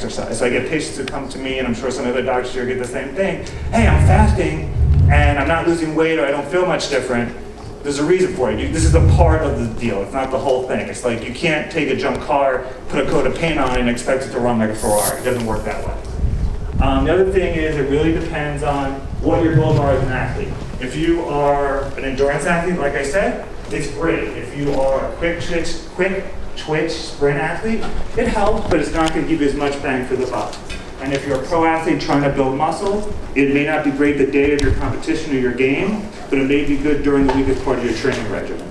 exercise. So I get patients who come to me, and I'm sure some other doctors here get the same thing. Hey, I'm fasting, and I'm not losing weight, or I don't feel much different. There's a reason for it. This is a part of the deal. It's not the whole thing. It's like you can't take a junk car, put a coat of paint on it, and expect it to run like a Ferrari. It doesn't work that way. The other thing is it really depends on what your goals are as an athlete. If you are an endurance athlete, like I said, it's great. If you are a quick twitch sprint athlete, it helps, but it's not going to give you as much bang for the buck. And if you're a pro athlete trying to build muscle, it may not be great the day of your competition or your game, but it may be good during the week as part of your training regimen.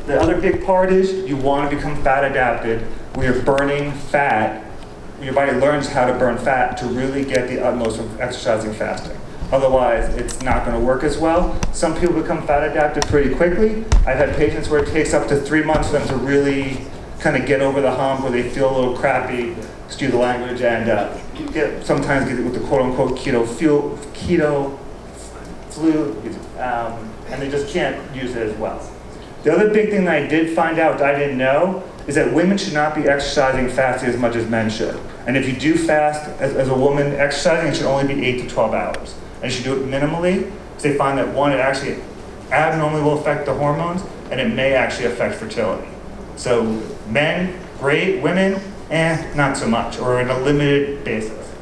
The other big part is you want to become fat adapted, where you're burning fat. Your body learns how to burn fat to really get the utmost from exercising fasting. Otherwise, it's not going to work as well. Some people become fat adapted pretty quickly. I've had patients where it takes up to 3 months for them to really kind of get over the hump, where they feel a little crappy, excuse the language, and sometimes get it with the quote-unquote keto flu, and they just can't use it as well. The other big thing that I did find out that I didn't know is that women should not be exercising fasting as much as men should. And if you do fast as a woman exercising, it should only be 8 to 12 hours. And you should do it minimally, because they find that one, it actually abnormally will affect the hormones, and it may actually affect fertility. So men, great. Women, not so much, or on a limited basis.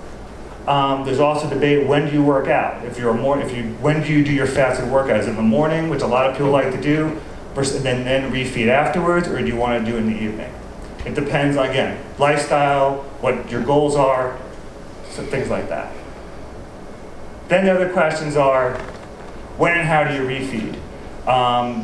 There's also debate, when do you work out? When do you do your fasted workout? Is it in the morning, which a lot of people like to do, versus then refeed afterwards, or do you want to do it in the evening? It depends, again, lifestyle, what your goals are, so things like that. Then the other questions are, when and how do you refeed?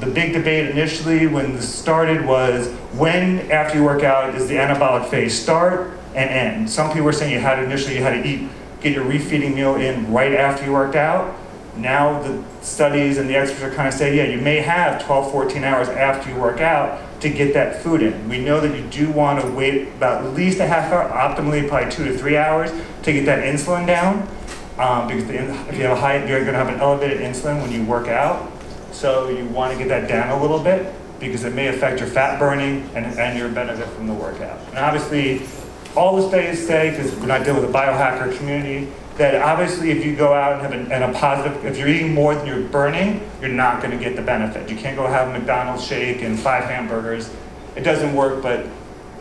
The big debate initially when this started was, when after you work out does the anabolic phase start and end? Some people were saying you had to get your refeeding meal in right after you worked out. Now the studies and the experts are kind of saying, yeah, you may have 12, 14 hours after you work out to get that food in. We know that you do want to wait about at least a half hour, optimally probably 2 to 3 hours, to get that insulin down. Because if you have you're going to have an elevated insulin when you work out. So you want to get that down a little bit, because it may affect your fat burning and your benefit from the workout. And obviously, all the studies say, because we're not dealing with a biohacker community, that obviously if you go out and have a positive, if you're eating more than you're burning, you're not going to get the benefit. You can't go have a McDonald's shake and 5 hamburgers. It doesn't work, but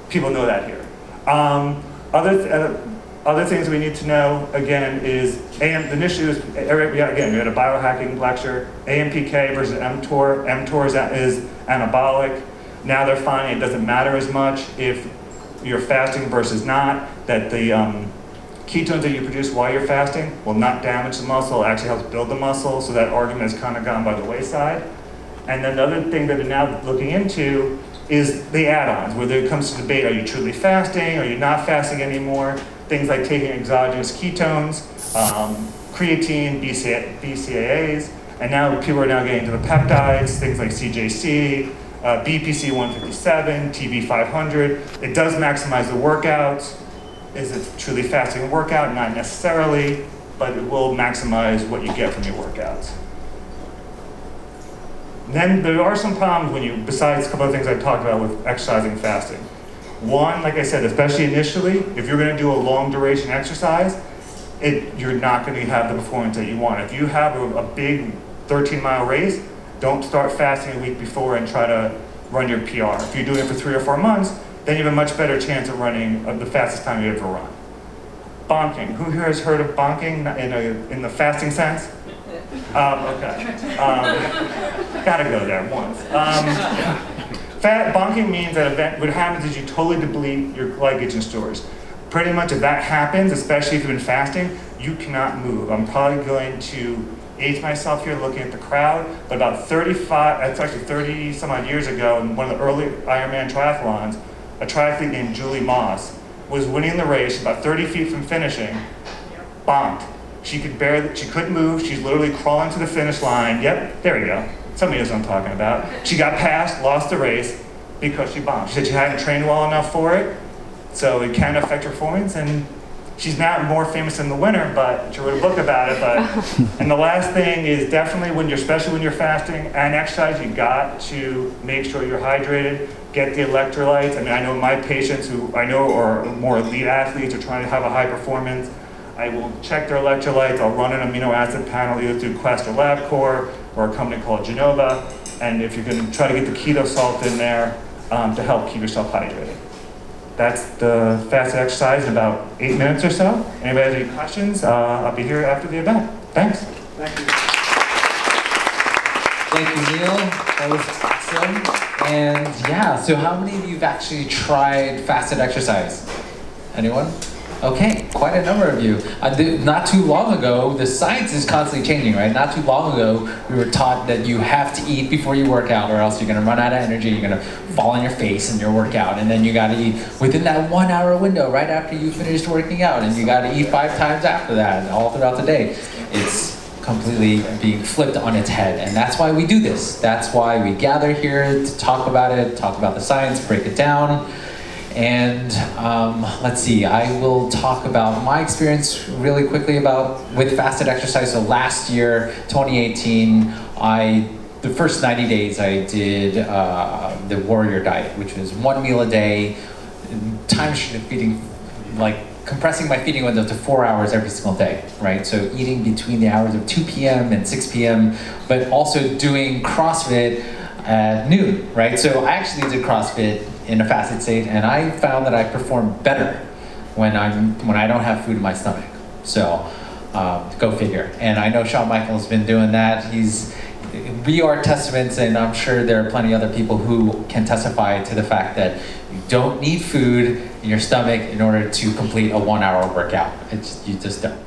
people know that here. Other things we need to know, again, is initially, we had a biohacking lecture, AMPK versus mTOR. mTOR is anabolic. Now they're finding it doesn't matter as much if you're fasting versus not, that the ketones that you produce while you're fasting will not damage the muscle, it actually helps build the muscle, so that argument has kind of gone by the wayside. And then the other thing that they're now looking into is the add-ons, where it comes to debate, are you truly fasting, are you not fasting anymore? Things like taking exogenous ketones, creatine, BCAAs, and now people are now getting into the peptides, things like CJC, BPC 157, TB 500. It does maximize the workouts. Is it truly fasting workout? Not necessarily, but it will maximize what you get from your workouts. Then there are some problems besides a couple of things I talked about with exercising and fasting. One, like I said, especially initially, if you're going to do a long duration exercise, you're not going to have the performance that you want. If you have a big 13-mile race, don't start fasting a week before and try to run your PR. If you're doing it for 3 or 4 months, then you have a much better chance of running the fastest time you ever run. Bonking. Who here has heard of bonking in the fasting sense? Okay. Gotta go there once. Bonking means that what happens is you totally deplete your glycogen stores. Pretty much if that happens, especially if you've been fasting, you cannot move. I'm probably going to age myself here looking at the crowd, but about 30 some odd years ago, in one of the early Ironman triathlons, a triathlete named Julie Moss was winning the race about 30 feet from finishing, bonked. She couldn't move, she's literally crawling to the finish line. Yep, there you go. Somebody knows what I'm talking about. She got past, lost the race because she bombed. She said she hadn't trained well enough for it, so it can affect her performance, and She's not more famous in the winter, but she wrote a book about it. And the last thing is definitely especially when you're fasting and exercise, you got to make sure you're hydrated, get the electrolytes. I mean, I know my patients who I know are more elite athletes are trying to have a high performance. I will check their electrolytes. I'll run an amino acid panel either through Quest or LabCorp or a company called Genova. And if you're going to try to get the keto salt in there to help keep yourself hydrated. That's the fasted exercise in about 8 minutes or so. Anybody have any questions? I'll be here after the event. Thanks. Thank you. Thank you, Neil. That was awesome. And yeah, so how many of you have actually tried fasted exercise? Anyone? Okay, quite a number of you. Not too long ago, the science is constantly changing, right? Not too long ago, we were taught that you have to eat before you work out or else you're gonna run out of energy, you're gonna fall on your face in your workout, and then you gotta eat within that 1 hour window right after you finished working out, and you gotta eat 5 times after that, all throughout the day. It's completely being flipped on its head, and that's why we do this. That's why we gather here to talk about it, talk about the science, break it down. And let's see, I will talk about my experience really quickly with fasted exercise. So last year, 2018, the first 90 days I did the warrior diet, which was 1 meal a day, time feeding, like compressing my feeding window to 4 hours every single day, right? So eating between the hours of 2 p.m. and 6 p.m., but also doing CrossFit at noon, right? So I actually did CrossFit in a fasted state, and I found that I perform better when I don't have food in my stomach. So go figure. And I know Shawn Michaels has been doing that. We are testaments, and I'm sure there are plenty of other people who can testify to the fact that you don't need food in your stomach in order to complete a 1 hour workout. You just don't.